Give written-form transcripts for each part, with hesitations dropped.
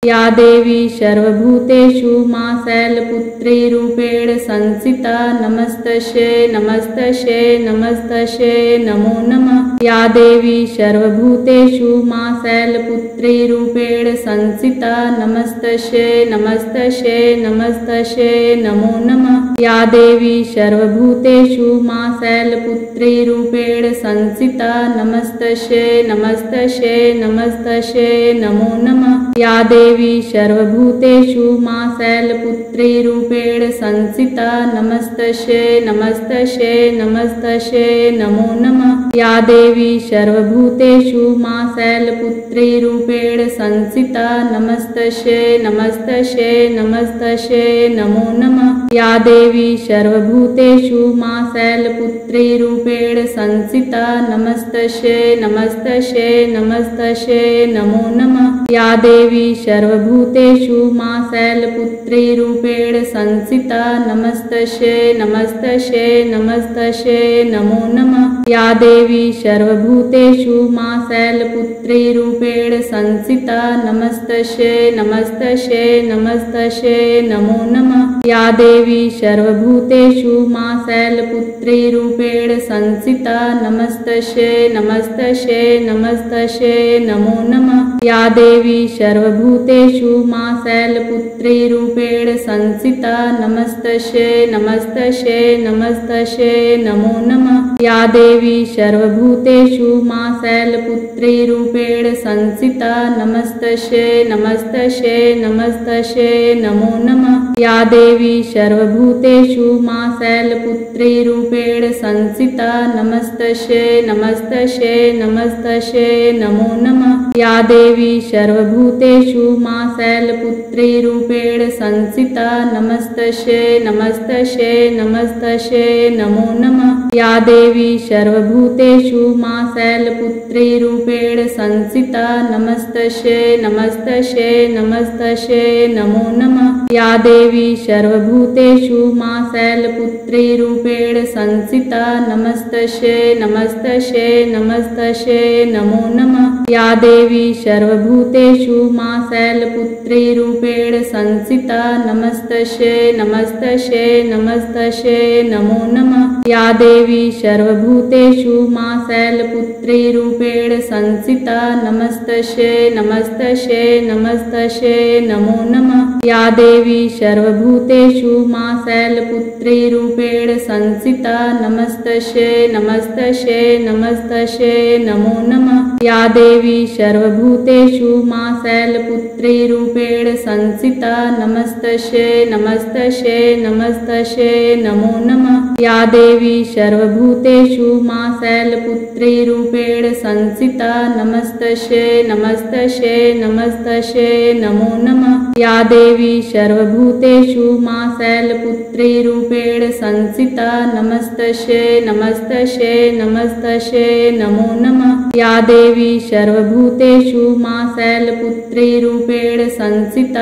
या देवी सर्वभूतेषु मां शैलपुत्री रूपेण संस्थिता नमस्तस्यै नमस्तस्यै नमस्तस्यै नमो नमः। या देवी सर्वभूतेषु मां शैलपुत्री रूपेण संस्थिता नमस्तस्यै नमस्तस्यै नमस्तस्यै नमो नमः। या देवी सर्वभूतेषु मां शैलपुत्री रूपेण संस्थिता नमस्तस्यै नमस्तस्यै नमस्तस्यै नमो नमः। या देवी सर्वभूतेषु मां शैलपुत्री रूपेण संस्थिता नमस्तस्यै नमस्तस्यै नमस्तस्यै नमो नमः। या देवी सर्वभूतेषु मां शैलपुत्री रूपेण संस्थिता नमस्तस्यै नमस्तस्यै नमस्तस्यै नमो नमः। या देवी सर्वभूतेषु मां शैलपुत्री रूपेण संस्थिता नमस्तस्यै नमस्तस्यै नमस्तस्यै नमो नमः। या देवी सर्वभूतेषु मां शैलपुत्री रूपेण संस्थिता नमस्तस्यै नमस्तस्यै नमस्तस्यै नमो नमः। या देवी सर्वभूतेषु मां शैलपुत्री रूपेण संस्थिता नमस्तस्यै नमस्तस्यै नमस्तस्यै नमो नमः। या देवी सर्वभूतेषु मां शैलपुत्री रूपेण संस्थिता नमस्तस्यै नमस्तस्यै नमस्तस्यै नमो नमः। या देवी सर्वभूतेषु मां शैलपुत्री रूपेण संस्थिता नमस्तस्यै नमस्तस्यै नमस्तस्यै नमो नमः। या देवी सर्वभूतेषु मां शैलपुत्री रूपेण संस्थिता नमस्तस्यै नमस्तस्यै नमस्तस्यै नमो नमः। या देवी सर्वभूतेषु मां शैलपुत्री रूपेण संस्थिता नमस्तस्यै नमस्तस्यै नमस्तस्यै नमो नमः। या देवी सर्वभूतेषु मां शैलपुत्री रूपेण संस्थिता नमस्तस्यै नमस्तस्यै नमस्तस्यै नमो नमः। या देवी सर्वभूतेषु मां शैलपुत्री रूपेण संस्थिता नमस्तस्यै नमस्तस्यै नमस्तस्यै नमो नमः। या देवी सर्वभूतेषु मां शैलपुत्री रूपेण संस्थिता नमस्तस्यै नमस्तस्यै नमस्तस्यै नमो नमः। या देवी सर्वभूतेषु मां शैलपुत्री रूपेण संस्थिता नमस्तस्यै नमस्तस्यै नमस्तस्यै नमो नमः। या देवी सर्वभूतेषु मां शैलपुत्री रूपेण संस्थिता नमस्तस्यै नमस्तस्यै नमस्तस्यै नमो नमः। या देवी सर्वभूतेषु मां शैलपुत्री रूपेण संस्थिता नमस्तस्यै नमस्तस्यै नमस्तस्यै नमो नमः। या देवी सर्वभूतेषु मां शैलपुत्री रूपेण संस्थिता नमस्तस्यै नमस्तस्यै नमस्तस्यै नमो नमः। या देवी सर्वभूतेषु मां शैलपुत्री रूपेण संस्थिता नमस्तस्यै नमस्तस्यै नमस्तस्यै नमो नमः। या देवी सर्वभूतेषु मां शैलपुत्री रूपेण संस्थिता नमस्तस्यै नमस्तस्यै नमस्तस्यै नमो नमः। या देवी सर्वभूतेषु मां शैलपुत्री रूपेण संस्थिता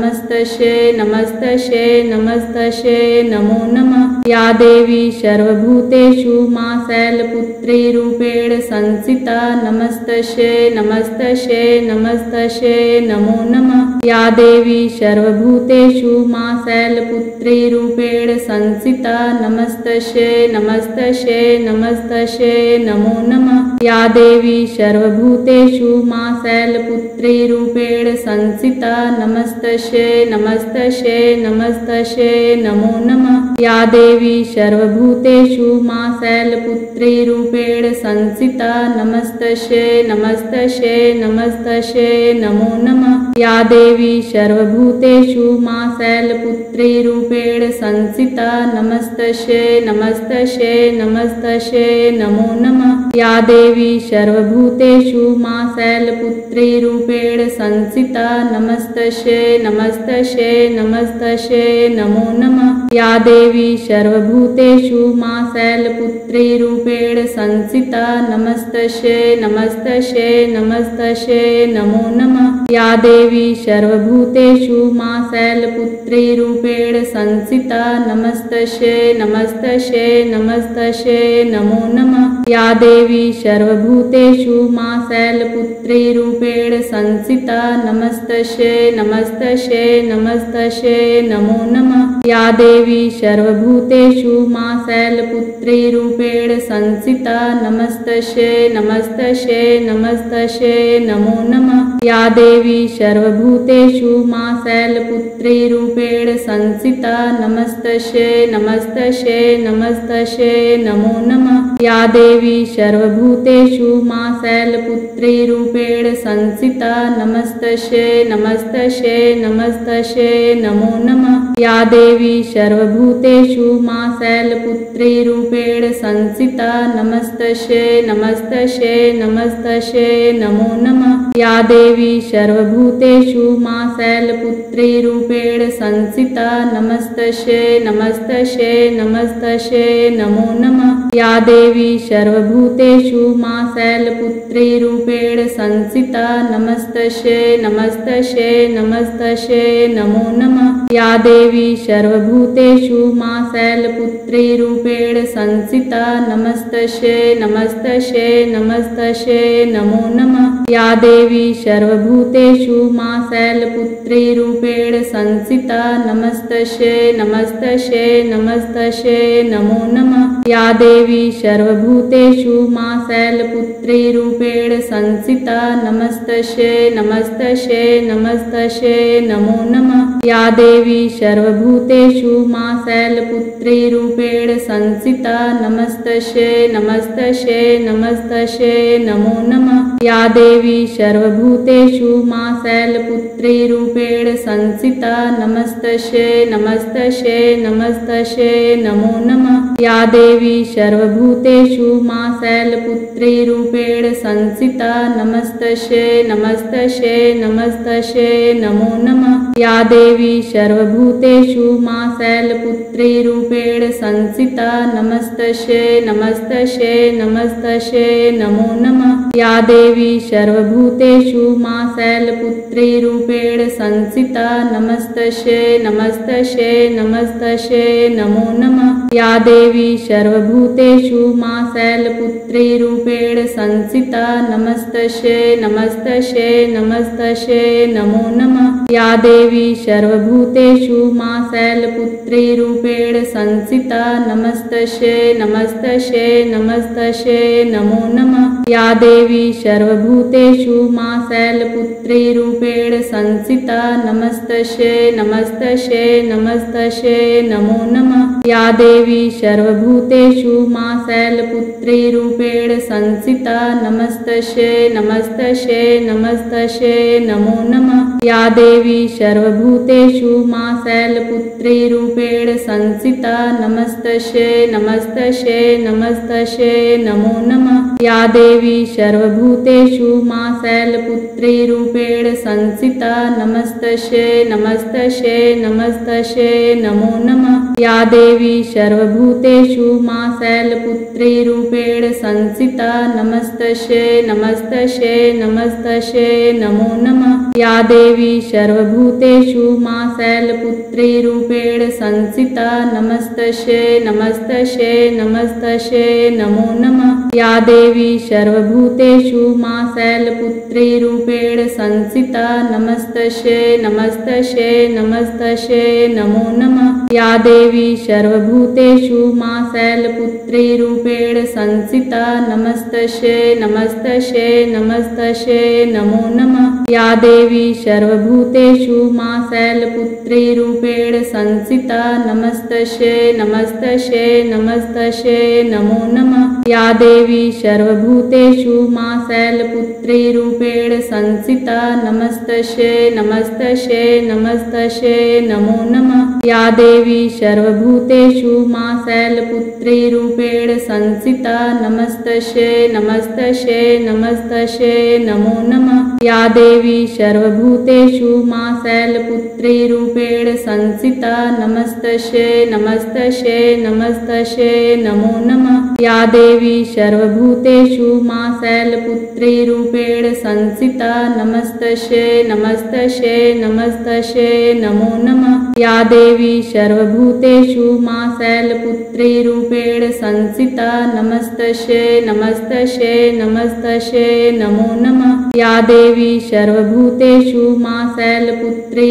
नमस्तस्यै नमस्तस्यै नमस्तस्यै नमो नमः। या देवी सर्वभूतेषु मां शैलपुत्री रूपेण संस्थिता नमस्तस्यै नमस्तस्यै नमस्तस्यै नमो नमः। या देवी सर्वभूतेषु मां शैलपुत्री रूपेण संस्थिता नमस्तस्यै नमस्तस्यै नमस्तस्यै नमो नमः। या देवी सर्वभूतेषु मां शैलपुत्री रूपेण संस्थिता नमस्तस्यै नमस्तस्यै नमस्तस्यै नमो नमः। या देवी सर्वभूतेषु मां शैलपुत्री रूपेण संस्थिता नमस्तस्यै नमस्तस्यै नमस्तस्यै नमो नमः। या देवी सर्वभूतेषु मां शैलपुत्री रूपेण संस्थिता नमस्तस्यै नमस्तस्यै नमस्तस्यै नमो नमः। या देवी सर्वभूतेषु मां शैलपुत्री रूपेण संस्थिता नमस्तस्यै नमस्तस्यै नमस्तस्यै नमो नमः। या देवी सर्वभूतेषु मा शैलपुत्री रूपेण संस्थिता नमस्तस्यै नमस्तस्यै नमस्तस्यै नमो नमः। या देवी सर्वभूतेषु मा शैलपुत्री रूपेण संस्थिता नमस्तस्यै नमस्तस्यै नमस्तस्यै नमो नमः। या देवी सर्वभूतेषु मा शैलपुत्री रूपेण संस्थिता नमस्तस्यै नमस्तस्यै नमस्तस्यै नमो नमः। या देवी सर्वभूतेषु मा शैलपुत्री रूपेण संस्थिता नमस्तस्यै नमस्तस्यै नमस्तस्यै नमो नमः। या देवी सर्वभूतेषु मा शैलपुत्री रूपेण संस्थिता नमस्तस्यै नमस्तस्यै नमस्तस्यै नमो नमः। या देवी सर्वभूतेषु मा शैलपुत्री रूपेण संस्थिता नमस्तस्यै नमस्तस्यै नमस्तस्यै नमो नमः। या देवी सर्वभूतेषु मा शैलपुत्री रूपेण संस्थिता नमस्तस्यै नमस्तस्यै नमस्तस्यै नमो नमः। या देवी सर्वभूतेषु मा शैलपुत्री रूपेण संस्थिता नमस्तस्यै नमस्तस्यै नमस्तस्यै नमो नमः। या देवी सर्वभूतेषु मा शैलपुत्री रूपेण संस्थिता नमस्तस्यै नमस्तस्यै नमस्तस्यै नमो नमः। या देवी सर्वभूतेषु मा शैलपुत्री रूपेण संस्थिता नमस्तस्यै नमस्तस्यै नमस्तस्यै नमो नमः। या देवी सर्वभूतेषु मा शैलपुत्री रूपेण संस्थिता नमस्तस्यै नमस्तस्यै नमस्तस्यै नमो नमः। या देवी सर्वभूतेषु मा शैलपुत्री रूपेण संस्थिता नमस्तस्यै नमस्तस्यै नमस्तस्यै नमो नमः। या देवी सर्वभूतेषु मा शैलपुत्री रूपेण संस्थिता नमस्तस्यै नमस्तस्यै नमस्तस्यै नमो नमः। या देवी सर्वभूतेषु मा शैलपुत्री रूपेण संस्थिता नमस्तस्यै नमस्तस्यै नमस्तस्यै नमो नमः। या देवी सर्वभूतेषु मा शैलपुत्री रूपेण संस्थिता नमस्तस्यै नमस्तस्यै नमस्तस्यै नमो नमः। या देवी सर्वभूतेषु मा शैलपुत्री रूपेण संस्थिता नमस्तस्यै नमस्तस्यै नमस्तस्यै नमो नमः। या देवी सर्वभूतेषु मा शैलपुत्री रूपेण संस्थिता नमस्तस्यै नमस्तस्यै नमस्तस्यै नमो नमः। या देवी सर्वभूतेषु मा शैलपुत्री रूपेण संस्थिता नमस्तस्यै नमस्तस्यै नमस्तस्यै नमो नमः। या देवी सर्वभूतेषु मा शैलपुत्री रूपेण संस्थिता नमस्तस्यै नमस्तस्यै नमस्तस्यै नमो नमः। या देवी सर्वभूतेषु मा शैलपुत्री रूपेण संस्थिता नमस्तस्यै नमस्तस्यै नमस्तस्यै नमो नमः। या देवी सर्वभूतेषु मा शैलपुत्री रूपेण संस्थिता नमस्तस्यै नमस्तस्यै नमस्तस्यै नमो नमः। या देवी सर्वभूतेषु मा शैलपुत्री रूपेण संस्थिता नमस्तस्यै नमस्तस्यै नमस्तस्यै नमो नमः। या देवी सर्वभूतेषु मा शैलपुत्री रूपेण संस्थिता नमस्तस्यै नमस्तस्यै नमस्तस्यै नमो नमः। या देवी सर्वभूतेषु मा शैलपुत्री रूपेण संस्थिता नमस्तस्यै नमस्तस्यै नमस्तस्यै नमो नमः। या देवी सर्वभूतेषु मा शैलपुत्री रूपेण संस्थिता नमस्तस्यै नमस्तस्यै नमस्तस्यै नमो नमः। या देवी सर्वभूतेषु मा शैलपुत्री रूपेण संस्थिता नमस्तस्यै नमस्तस्यै नमस्तस्यै नमो नमः। या देवी सर्वभूतेषु मा शैलपुत्री रूपेण संस्थिता नमस्तस्यै नमस्तस्यै नमस्तस्यै नमो नमः। या देवी सर्वभूतेषु मा शैलपुत्री रूपेण संस्थिता नमस्तस्यै नमस्तस्यै नमस्तस्यै नमो नमः। या देवी सर्वभूतेषु मा शैलपुत्री रूपेण संस्थिता नमस्तस्यै नमस्तस्यै नमस्तस्यै नमो नमः। या देवी सर्वभूतेषु मां शैलपुत्री रूपेण संस्थिता नमस्तस्यै नमस्तस्यै नमस्तस्यै नमो नमः। या देवी सर्वभूतेषु मां शैलपुत्री रूपेण संस्थिता नमस्तस्यै नमस्तस्यै नमस्तस्यै नमो नमः। या देवी सर्वभूतेषु मां शैलपुत्री रूपेण संस्थिता नमस्तस्यै नमस्तस्यै नमस्तस्यै नमो नमः। या देवी सर्वभूतेषु मां शैलपुत्री रूपेण संस्थिता नमस्तस्यै नमस्तस्यै नमस्तस्यै नमो नमः। या देवी सर्वभूतेषु मां शैलपुत्री